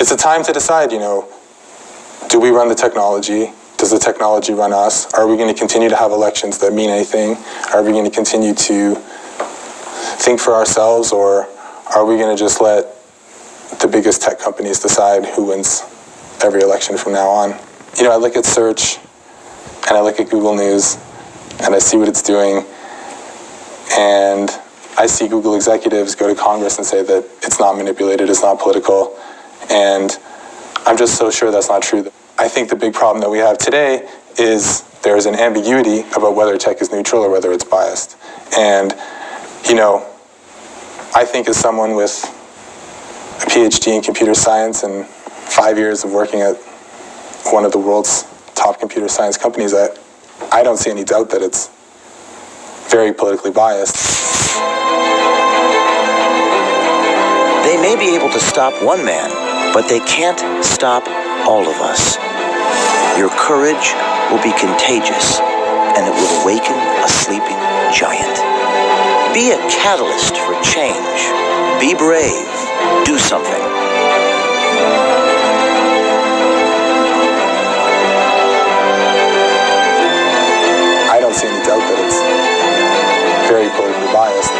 it's a time to decide, do we run the technology? Does the technology run us? Are we going to continue to have elections that mean anything? Are we going to continue to think for ourselves, or are we going to just let the biggest tech companies decide who wins every election from now on? I look at search, and I look at Google News, and I see what it's doing, and I see Google executives go to Congress and say that it's not manipulated, it's not political, and I'm just so sure that's not true. I think the big problem that we have today is there's an ambiguity about whether tech is neutral or whether it's biased. And, I think as someone with a PhD in computer science and 5 years of working at one of the world's top computer science companies, I don't see any doubt that it's very politically biased. They may be able to stop one man, but they can't stop all of us. Your courage will be contagious, and it will awaken a sleeping giant. Be a catalyst for change. Be brave. Do something. I don't see any doubt that it's very politically biased.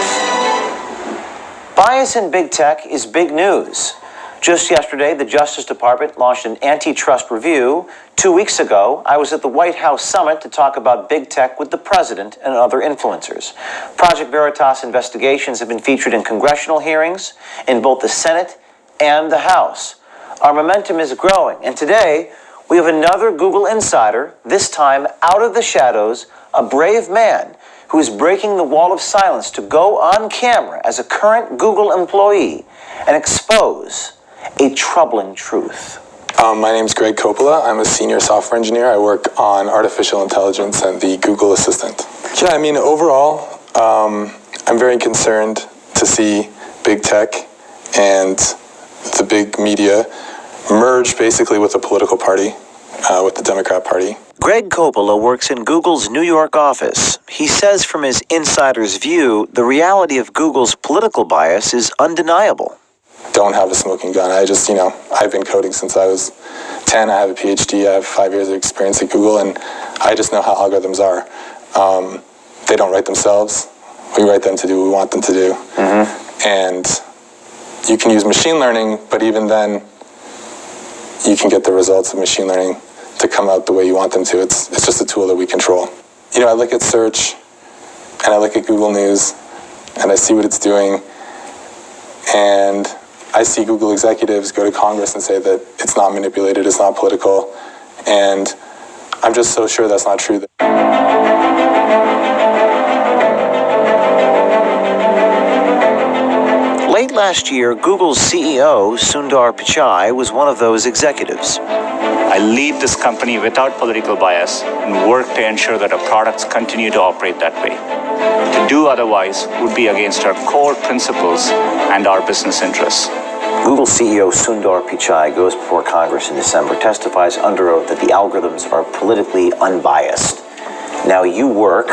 Bias in big tech is big news. Just yesterday, the Justice Department launched an antitrust review. 2 weeks ago, I was at the White House summit to talk about big tech with the president and other influencers. Project Veritas investigations have been featured in congressional hearings in both the Senate and the House. Our momentum is growing, and today we have another Google insider, this time out of the shadows, a brave man who is breaking the wall of silence to go on camera as a current Google employee and expose a troubling truth. My name's Greg Coppola. I'm a senior software engineer. I work on artificial intelligence and the Google Assistant. Yeah, overall, I'm very concerned to see big tech and the big media merge basically with a political party, with the Democrat Party. Greg Coppola works in Google's New York office. He says from his insider's view, the reality of Google's political bias is undeniable. Don't have a smoking gun. I've been coding since I was 10. I have a PhD. I have 5 years of experience at Google, and I just know how algorithms are. They don't write themselves. We write them to do what we want them to do. Mm-hmm. And you can use machine learning, but even then, you can get the results of machine learning to come out the way you want them to. It's just a tool that we control. I look at search, and I look at Google News, and I see what it's doing, and I see Google executives go to Congress and say that it's not manipulated, it's not political, and I'm just so sure that's not true. Late last year, Google's CEO, Sundar Pichai, was one of those executives. I lead this company without political bias and work to ensure that our products continue to operate that way. To do otherwise would be against our core principles and our business interests. Google CEO Sundar Pichai goes before Congress in December, testifies under oath that the algorithms are politically unbiased. Now, you work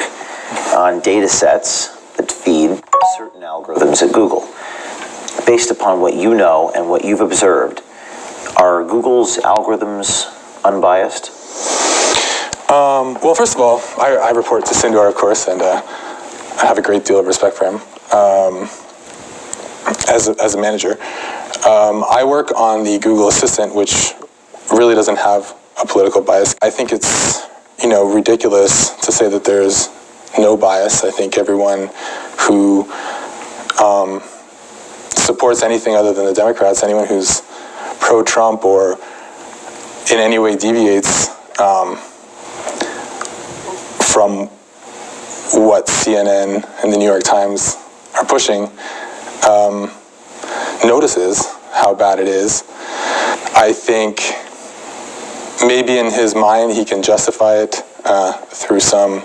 on data sets that feed certain algorithms at Google. Based upon what you know and what you've observed, are Google's algorithms unbiased? Well, first of all, I report to Sundar, of course, and I have a great deal of respect for him as a manager. I work on the Google Assistant, which really doesn't have a political bias. I think it's, ridiculous to say that there's no bias. I think everyone who supports anything other than the Democrats, anyone who's pro-Trump or in any way deviates from what CNN and the New York Times are pushing, notices how bad it is. I think maybe in his mind he can justify it through some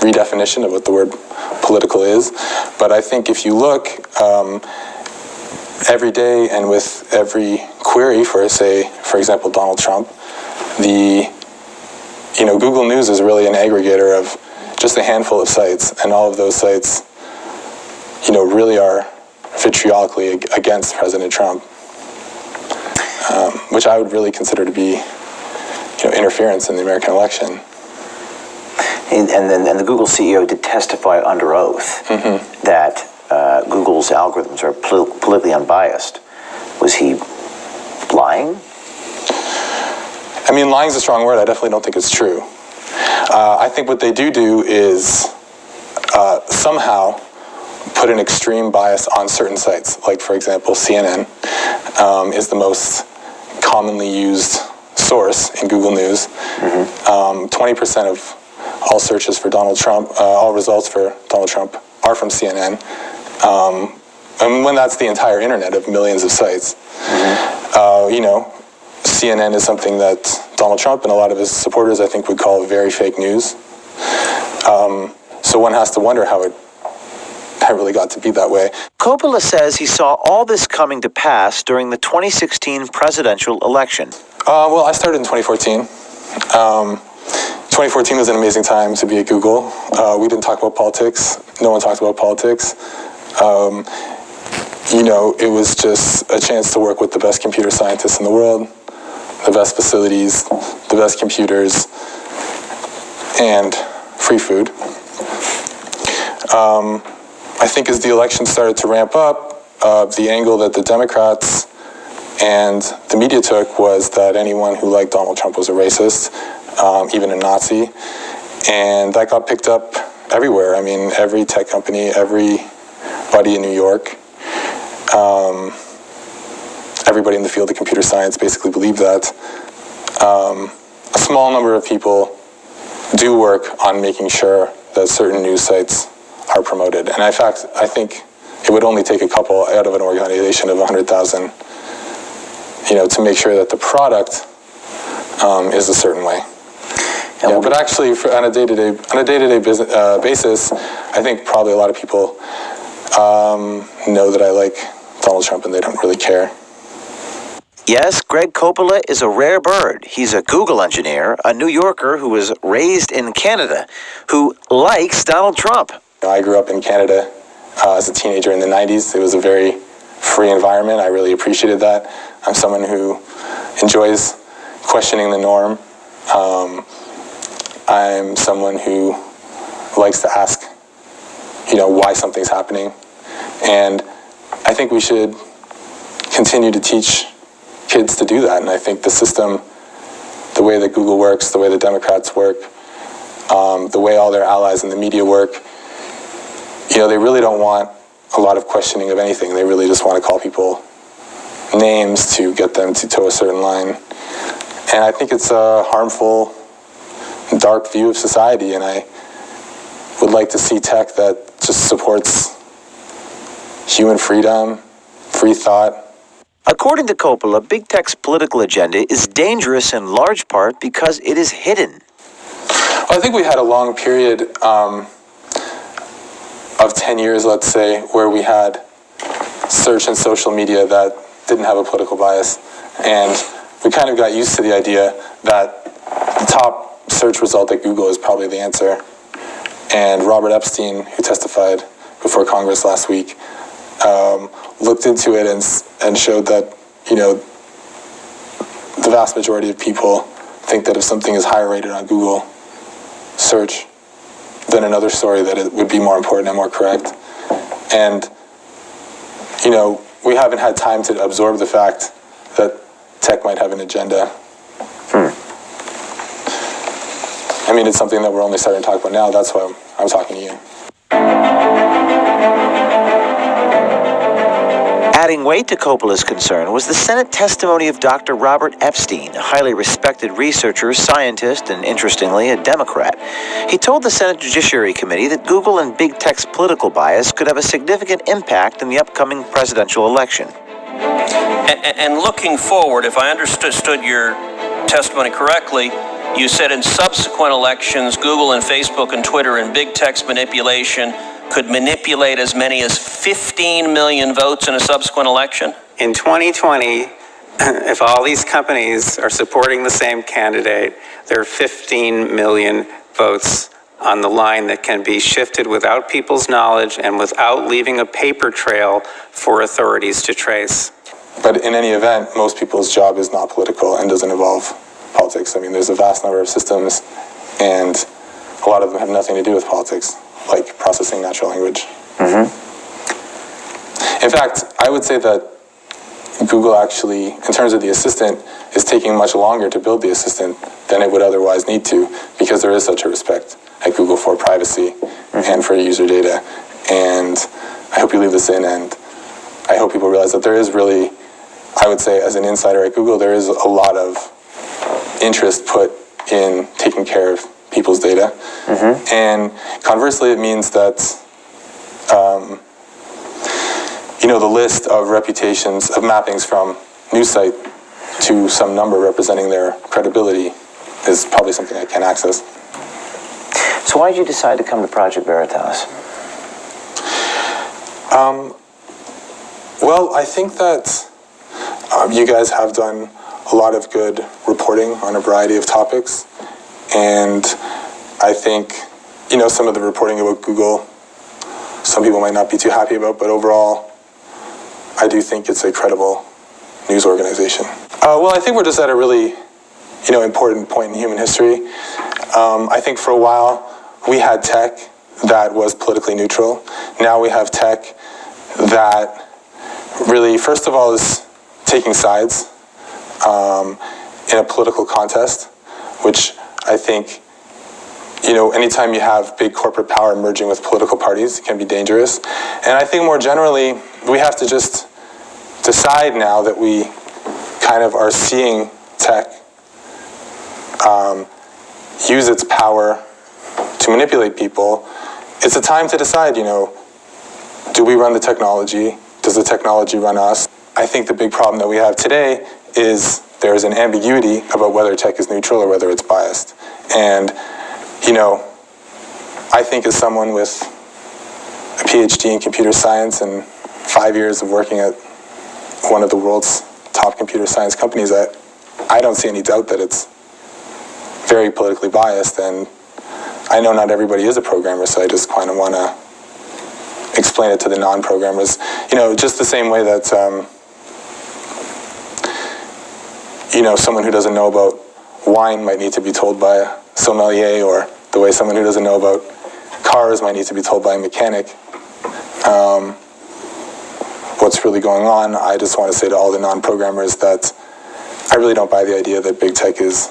redefinition of what the word political is. But I think if you look every day and with every query for, say, for example, Donald Trump, Google News is really an aggregator of just a handful of sites, and all of those sites, really are vitriolically against President Trump. which I would really consider to be interference in the American election. And the Google CEO did testify under oath that Google's algorithms are politically unbiased. Was he lying? I mean, lying is a strong word. I definitely don't think it's true. I think what they do is somehow put an extreme bias on certain sites. Like, for example, CNN is the most commonly used source in Google News. 20% of all searches for Donald Trump, all results for Donald Trump are from CNN. And when that's the entire internet of millions of sites, CNN is something that Donald Trump and a lot of his supporters, I think, would call very fake news. So one has to wonder how it really got to be that way. Coppola says he saw all this coming to pass during the 2016 presidential election. Well, I started in 2014. 2014 was an amazing time to be at Google. We didn't talk about politics. No one talked about politics. It was just a chance to work with the best computer scientists in the world, the best facilities, the best computers, and free food. I think as the election started to ramp up, the angle that the Democrats and the media took was that anyone who liked Donald Trump was a racist, even a Nazi, and that got picked up everywhere. I mean, every tech company, everybody in New York, everybody in the field of computer science basically believed that. A small number of people do work on making sure that certain news sites are promoted. And in fact, I think it would only take a couple out of an organization of 100,000, to make sure that the product is a certain way. Yeah, but actually, on a day-to-day basis, I think probably a lot of people know that I like Donald Trump and they don't really care. Yes, Greg Coppola is a rare bird. He's a Google engineer, a New Yorker who was raised in Canada, who likes Donald Trump. I grew up in Canada as a teenager in the 90s. It was a very free environment. I really appreciated that. I'm someone who enjoys questioning the norm. I'm someone who likes to ask, why something's happening. And I think we should continue to teach kids to do that. And I think the system, the way that Google works, the way the Democrats work, the way all their allies in the media work, they really don't want a lot of questioning of anything. They really just want to call people names to get them to toe a certain line. And I think it's a harmful, dark view of society, and I would like to see tech that just supports human freedom, free thought. According to Coppola, big tech's political agenda is dangerous in large part because it is hidden. Well, I think we had a long period of 10 years, let's say, where we had search and social media that didn't have a political bias. And we kind of got used to the idea that the top search result at Google is probably the answer. And Robert Epstein, who testified before Congress last week, looked into it and showed that, the vast majority of people think that if something is higher rated on Google search than another story, that it would be more important and more correct. And, we haven't had time to absorb the fact that tech might have an agenda. I mean, it's something that we're only starting to talk about now. That's why I'm talking to you. Adding weight to Coppola's concern was the Senate testimony of Dr. Robert Epstein, a highly respected researcher, scientist, and interestingly, a Democrat. He told the Senate Judiciary Committee that Google and big tech's political bias could have a significant impact in the upcoming presidential election. And looking forward, if I understood your testimony correctly, you said in subsequent elections, Google and Facebook and Twitter and big tech's manipulation could manipulate as many as 15 million votes in a subsequent election? In 2020, if all these companies are supporting the same candidate, there are 15 million votes on the line that can be shifted without people's knowledge and without leaving a paper trail for authorities to trace. But in any event, most people's job is not political and doesn't involve politics. I mean, there's a vast number of systems, and a lot of them have nothing to do with politics, like processing natural language. In fact, I would say that Google actually, in terms of the assistant, is taking much longer to build the assistant than it would otherwise need to, because there is such a respect at Google for privacy and for user data. And I hope you leave this in, and I hope people realize that there is really, I would say as an insider at Google, there is a lot of interest put in taking care of people's data. And conversely, it means that the list of reputations, of mappings from news site to some number representing their credibility is probably something I can't access. So why did you decide to come to Project Veritas? Well, I think that you guys have done a lot of good reporting on a variety of topics, and I think, some of the reporting about Google, some people might not be too happy about, but overall, I do think it's a credible news organization. Well, I think we're just at a really, important point in human history. I think for a while, we had tech that was politically neutral. Now we have tech that really, first of all, is taking sides in a political contest, which I think, anytime you have big corporate power merging with political parties, it can be dangerous. And I think more generally, we have to just decide now that we kind of are seeing tech use its power to manipulate people. It's a time to decide, do we run the technology? Does the technology run us? I think the big problem that we have today is there is an ambiguity about whether tech is neutral or whether it's biased. And, I think as someone with a PhD in computer science and 5 years of working at one of the world's top computer science companies, I don't see any doubt that it's very politically biased. And I know not everybody is a programmer, so I just kind of want to explain it to the non-programmers. Just the same way that, someone who doesn't know about wine might need to be told by a sommelier, or the way someone who doesn't know about cars might need to be told by a mechanic what's really going on. I just want to say to all the non-programmers that I really don't buy the idea that big tech is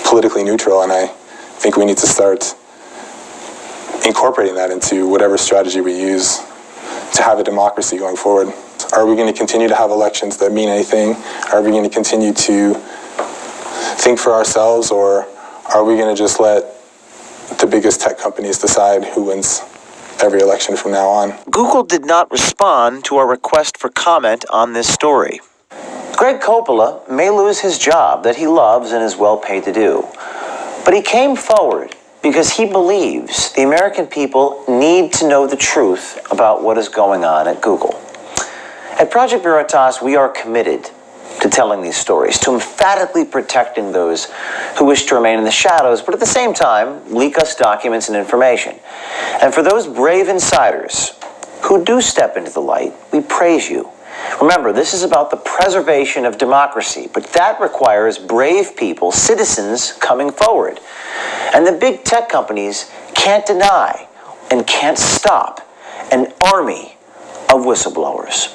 politically neutral, and I think we need to start incorporating that into whatever strategy we use to have a democracy going forward. Are we going to continue to have elections that mean anything? Are we going to continue to think for ourselves, or are we going to just let the biggest tech companies decide who wins every election from now on? Google did not respond to our request for comment on this story. Greg Coppola may lose his job that he loves and is well paid to do, but he came forward because he believes the American people need to know the truth about what is going on at Google. At Project Veritas, we are committed to telling these stories, to emphatically protecting those who wish to remain in the shadows, but at the same time, leak us documents and information. And for those brave insiders who do step into the light, we praise you. Remember, this is about the preservation of democracy, but that requires brave people, citizens, coming forward. And the big tech companies can't deny and can't stop an army of whistleblowers.